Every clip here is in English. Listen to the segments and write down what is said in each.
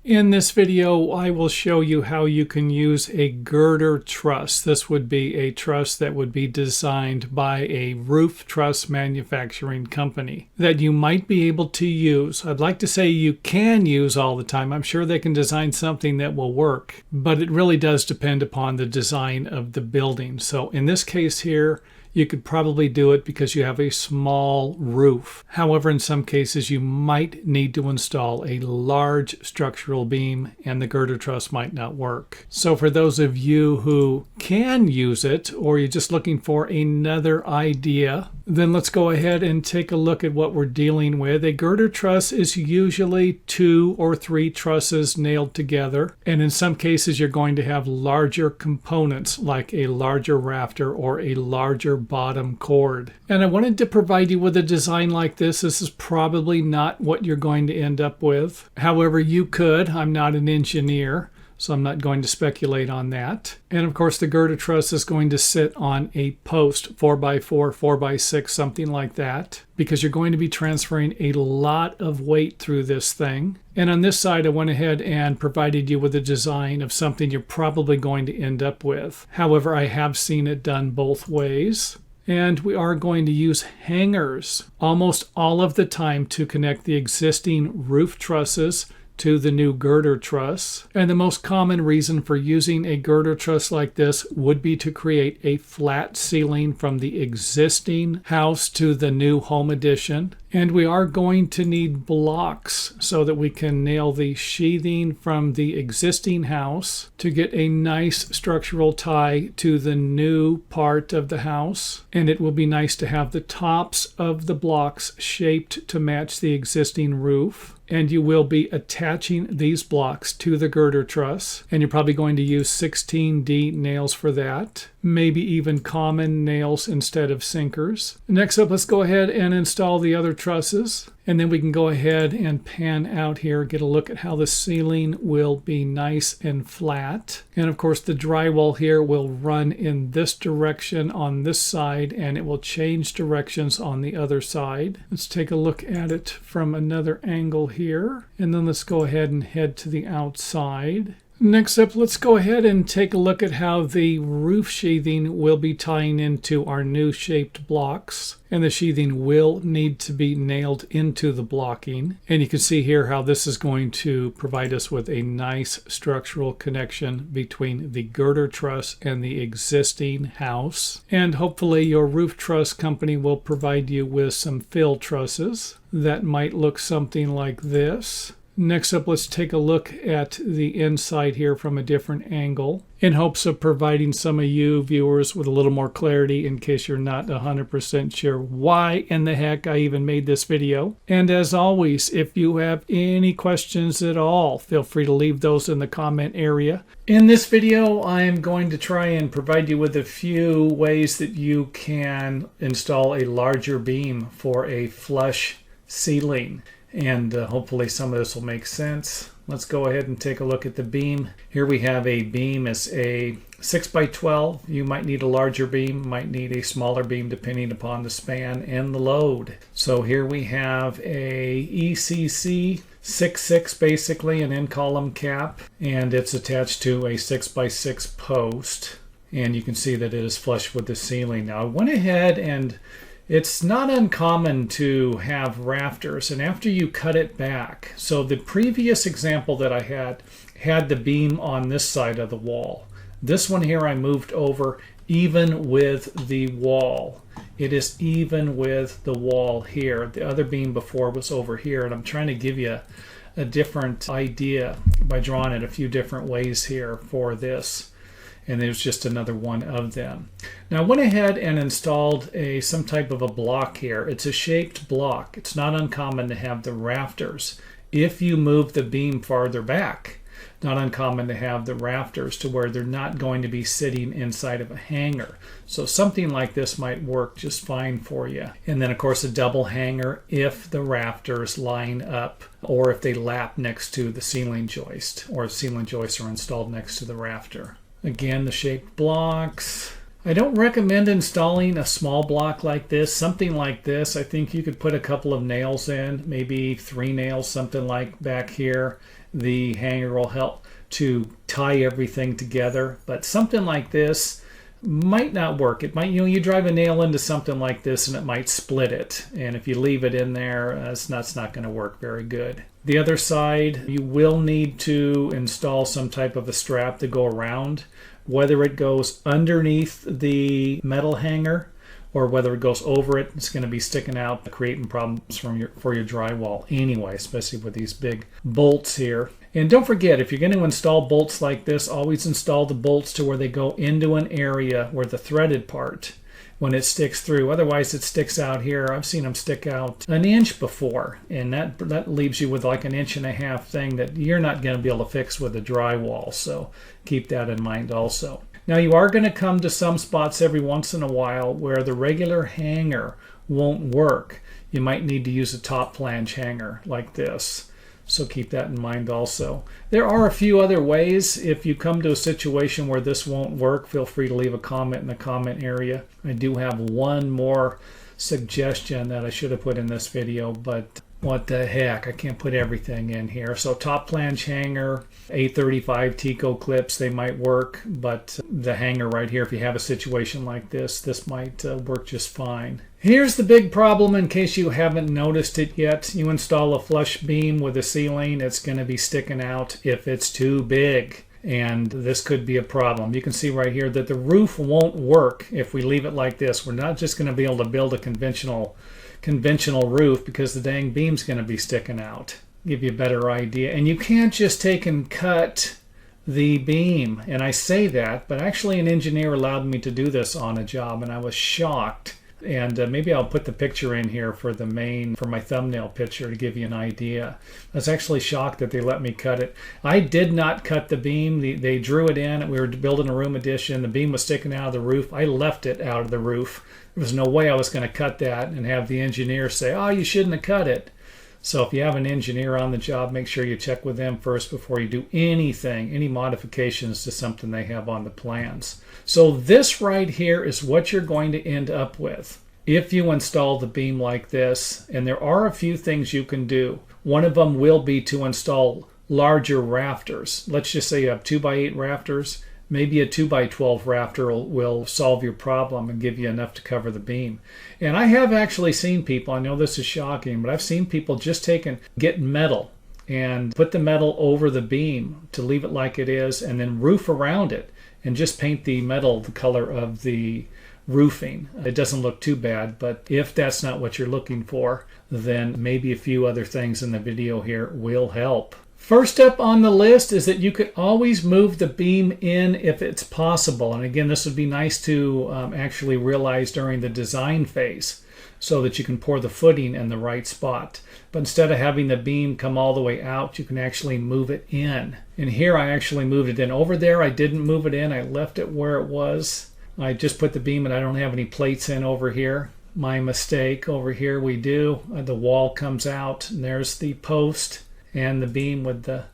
In this video, I will show you how you can use a girder truss. This would be a truss that would be designed by a roof truss manufacturing company that you might be able to use. I'd like to say you can use all the time. I'm sure they can design something that will work, but it really does depend upon the design of the building. So in this case here, you could probably do it because you have a small roof. However, in some cases, you might need to install a large structural beam and the girder truss might not work. So for those of you who can use it, or you're just looking for another idea, then let's go ahead and take a look at what we're dealing with. A girder truss is usually 2 or 3 trusses nailed together. And in some cases, you're going to have larger components like a larger rafter or a larger bottom cord. And I wanted to provide you with a design like this. This is probably not what you're going to end up with. However, you could. I'm not an engineer, so I'm not going to speculate on that. And of course, the girder truss is going to sit on a post, 4x4, 4x6, something like that, because you're going to be transferring a lot of weight through this thing. And on this side, I went ahead and provided you with a design of something you're probably going to end up with. However, I have seen it done both ways. And we are going to use hangers almost all of the time to connect the existing roof trusses to the new girder truss. And the most common reason for using a girder truss like this would be to create a flat ceiling from the existing house to the new home addition. And we are going to need blocks so that we can nail the sheathing from the existing house to get a nice structural tie to the new part of the house. And it will be nice to have the tops of the blocks shaped to match the existing roof. And you will be attaching these blocks to the girder truss. And you're probably going to use 16D nails for that. Maybe even common nails instead of sinkers. Next up, let's go ahead and install the other trusses. And then we can go ahead and pan out here, get a look at how the ceiling will be nice and flat. And of course, the drywall here will run in this direction on this side, and it will change directions on the other side. Let's take a look at it from another angle here. And then let's go ahead and head to the outside. Next up, let's go ahead and take a look at how the roof sheathing will be tying into our new shaped blocks. And the sheathing will need to be nailed into the blocking. And you can see here how this is going to provide us with a nice structural connection between the girder truss and the existing house. And hopefully your roof truss company will provide you with some fill trusses that might look something like this. Next up, let's take a look at the inside here from a different angle in hopes of providing some of you viewers with a little more clarity in case you're not 100% sure why in the heck I even made this video. And as always, if you have any questions at all, feel free to leave those in the comment area. In this video, I am going to try and provide you with a few ways that you can install a larger beam for a flush ceiling. And hopefully some of this will make sense. Let's go ahead and take a look at the beam. Here we have a beam. It's a 6x12. You might need a larger beam, might need a smaller beam depending upon the span and the load. So here we have a ECC 6.6, basically an in-column cap, and it's attached to a 6x6 post. And you can see that it is flush with the ceiling. Now I went ahead and it's not uncommon to have rafters, and after you cut it back, so the previous example that I had the beam on this side of the wall. This one here I moved over even with the wall. It is even with the wall here. The other beam before was over here, and I'm trying to give you a different idea by drawing it a few different ways here for this. And there's just another one of them. Now I went ahead and installed some type of a block here. It's a shaped block. It's not uncommon to have the rafters. If you move the beam farther back, not uncommon to have the rafters to where they're not going to be sitting inside of a hanger. So something like this might work just fine for you. And then of course a double hanger if the rafters line up or if they lap next to the ceiling joist or ceiling joists are installed next to the rafter. Again, the shaped blocks. I don't recommend installing a small block like this. Something like this, I think you could put a couple of nails in, maybe 3 nails, something like back here. The hanger will help to tie everything together, but something like this might not work. It might, you drive a nail into something like this and it might split it. And if you leave it in there, it's not going to work very good. The other side, you will need to install some type of a strap to go around. Whether it goes underneath the metal hanger or whether it goes over it, it's going to be sticking out, creating problems for your drywall anyway, especially with these big bolts here. And don't forget, if you're going to install bolts like this, always install the bolts to where they go into an area where the threaded part, when it sticks through. Otherwise, it sticks out here. I've seen them stick out an inch before, and that leaves you with like an 1.5 inch thing that you're not going to be able to fix with a drywall. So keep that in mind also. Now, you are going to come to some spots every once in a while where the regular hanger won't work. You might need to use a top flange hanger like this. So keep that in mind also. There are a few other ways. If you come to a situation where this won't work, feel free to leave a comment in the comment area. I do have one more suggestion that I should have put in this video, but what the heck, I can't put everything in here. So top flange hanger, A35 Tico clips, they might work, but the hanger right here, if you have a situation like this might work just fine. Here's the big problem in case you haven't noticed it yet. You install a flush beam with a ceiling, it's going to be sticking out if it's too big. And this could be a problem. You can see right here that the roof won't work if we leave it like this. We're not just going to be able to build a conventional roof because the dang beam's going to be sticking out. Give you a better idea. And you can't just take and cut the beam. And I say that, but actually an engineer allowed me to do this on a job, and I was shocked. And maybe I'll put the picture in here for my thumbnail picture to give you an idea. I was actually shocked that they let me cut it. I did not cut the beam. They drew it in. We were building a room addition. The beam was sticking out of the roof. I left it out of the roof. There was no way I was going to cut that and have the engineer say, oh, you shouldn't have cut it. So if you have an engineer on the job, make sure you check with them first before you do anything, any modifications to something they have on the plans. So this right here is what you're going to end up with if you install the beam like this. And there are a few things you can do. One of them will be to install larger rafters. Let's just say you have 2x8 rafters. Maybe a 2x12 rafter will solve your problem and give you enough to cover the beam. And I have actually seen people, I know this is shocking, but I've seen people just get metal and put the metal over the beam to leave it like it is, and then roof around it and just paint the metal the color of the roofing. It doesn't look too bad, but if that's not what you're looking for, then maybe a few other things in the video here will help. First up on the list is that you could always move the beam in if it's possible. And again, this would be nice to actually realize during the design phase so that you can pour the footing in the right spot. But instead of having the beam come all the way out, you can actually move it in. And here I actually moved it in. Over there I didn't move it in. I left it where it was. I just put the beam and I don't have any plates in over here. My mistake. Over here we do. The wall comes out and there's the post and the beam with the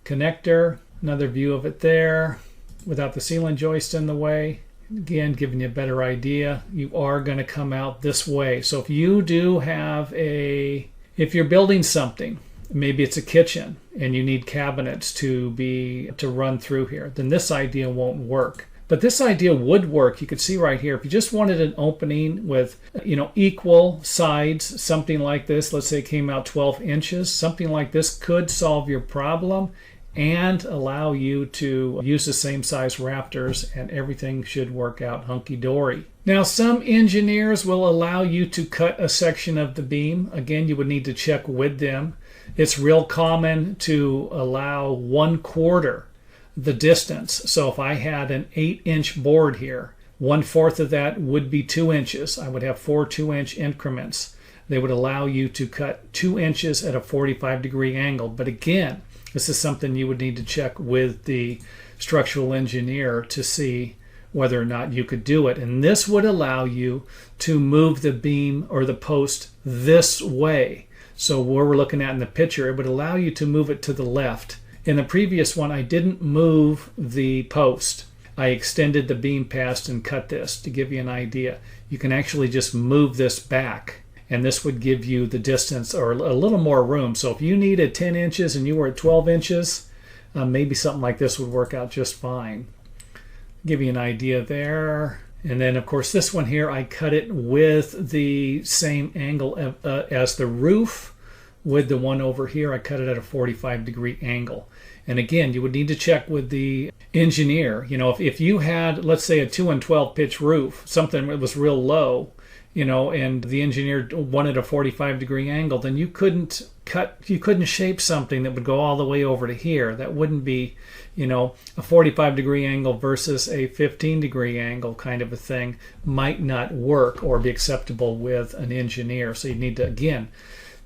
connector. Another view of it there without the ceiling joist in the way. Again, giving you a better idea. You are going to come out this way. So if you do have if you're building something, maybe it's a kitchen and you need cabinets to run through here, then this idea won't work. But this idea would work. You could see right here, if you just wanted an opening with, equal sides, something like this, let's say it came out 12 inches, something like this could solve your problem and allow you to use the same size rafters, and everything should work out hunky-dory. Now, some engineers will allow you to cut a section of the beam. Again, you would need to check with them. It's real common to allow 1/4 the distance. So if I had an 8-inch board here, 1/4 of that would be 2 inches. I would have 4 2-inch increments. They would allow you to cut 2 inches at a 45-degree angle. But again, this is something you would need to check with the structural engineer to see whether or not you could do it. And this would allow you to move the beam or the post this way. So where we're looking at in the picture, it would allow you to move it to the left. In the previous one, I didn't move the post. I extended the beam past and cut this to give you an idea. You can actually just move this back, and this would give you the distance or a little more room. So if you needed 10 inches and you were at 12 inches, maybe something like this would work out just fine. Give you an idea there. And then of course this one here, I cut it with the same angle as the roof. With the one over here, I cut it at a 45-degree angle. And again, you would need to check with the engineer. You know, if you had, let's say, a 2 and 12 pitch roof, something that was real low, you know, and the engineer wanted a 45-degree angle, then you couldn't shape something that would go all the way over to here. That wouldn't be, you know, a 45-degree angle versus a 15-degree angle kind of a thing might not work or be acceptable with an engineer. So you need to, again,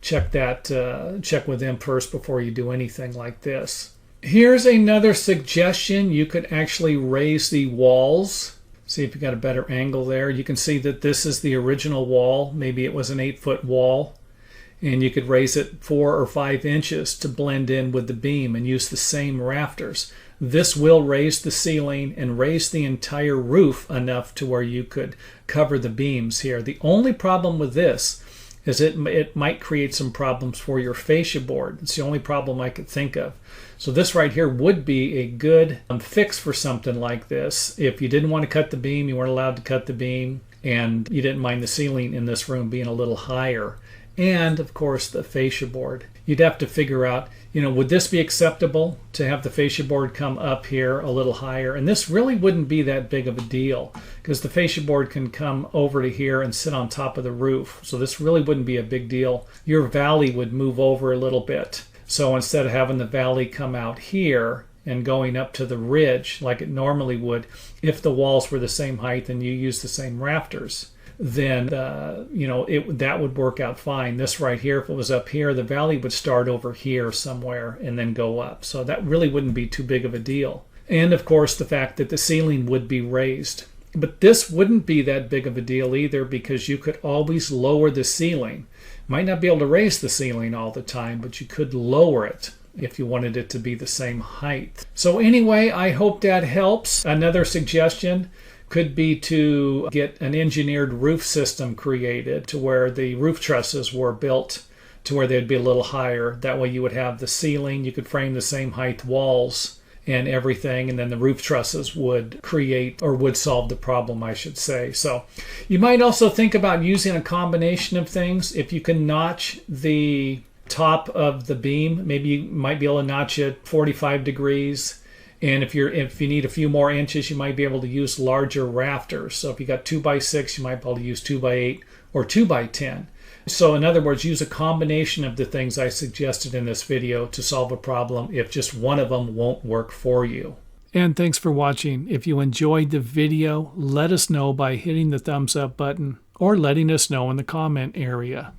check with them first before you do anything like this. Here's another suggestion. You could actually raise the walls. See if you got a better angle there. You can see that this is the original wall. Maybe it was an 8-foot wall, and you could raise it 4 or 5 inches to blend in with the beam and use the same rafters. This will raise the ceiling and raise the entire roof enough to where you could cover the beams here. The only problem with this is it might create some problems for your fascia board. It's the only problem I could think of. So this right here would be a good fix for something like this. If you didn't want to cut the beam, you weren't allowed to cut the beam, and you didn't mind the ceiling in this room being a little higher. And of course the fascia board. You'd have to figure out, you know, would this be acceptable to have the fascia board come up here a little higher? And this really wouldn't be that big of a deal because the fascia board can come over to here and sit on top of the roof. So this really wouldn't be a big deal. Your valley would move over a little bit. So instead of having the valley come out here and going up to the ridge like it normally would, if the walls were the same height and you use the same rafters, then you know, that would work out fine. This right here, if it was up here, the valley would start over here somewhere and then go up. So that really wouldn't be too big of a deal. And of course the fact that the ceiling would be raised. But this wouldn't be that big of a deal either because you could always lower the ceiling. Might not be able to raise the ceiling all the time, but you could lower it if you wanted it to be the same height. So anyway, I hope that helps. Another suggestion could be to get an engineered roof system created to where the roof trusses were built to where they'd be a little higher. That way you would have the ceiling, you could frame the same height walls and everything, and then the roof trusses would create, or would solve the problem, I should say. So you might also think about using a combination of things. If you can notch the top of the beam, maybe you might be able to notch it 45 degrees. And if you need a few more inches, you might be able to use larger rafters. So if you got 2x6, you might be able to use 2x8 or 2x10. So in other words, use a combination of the things I suggested in this video to solve a problem if just one of them won't work for you. And thanks for watching. If you enjoyed the video, let us know by hitting the thumbs up button or letting us know in the comment area.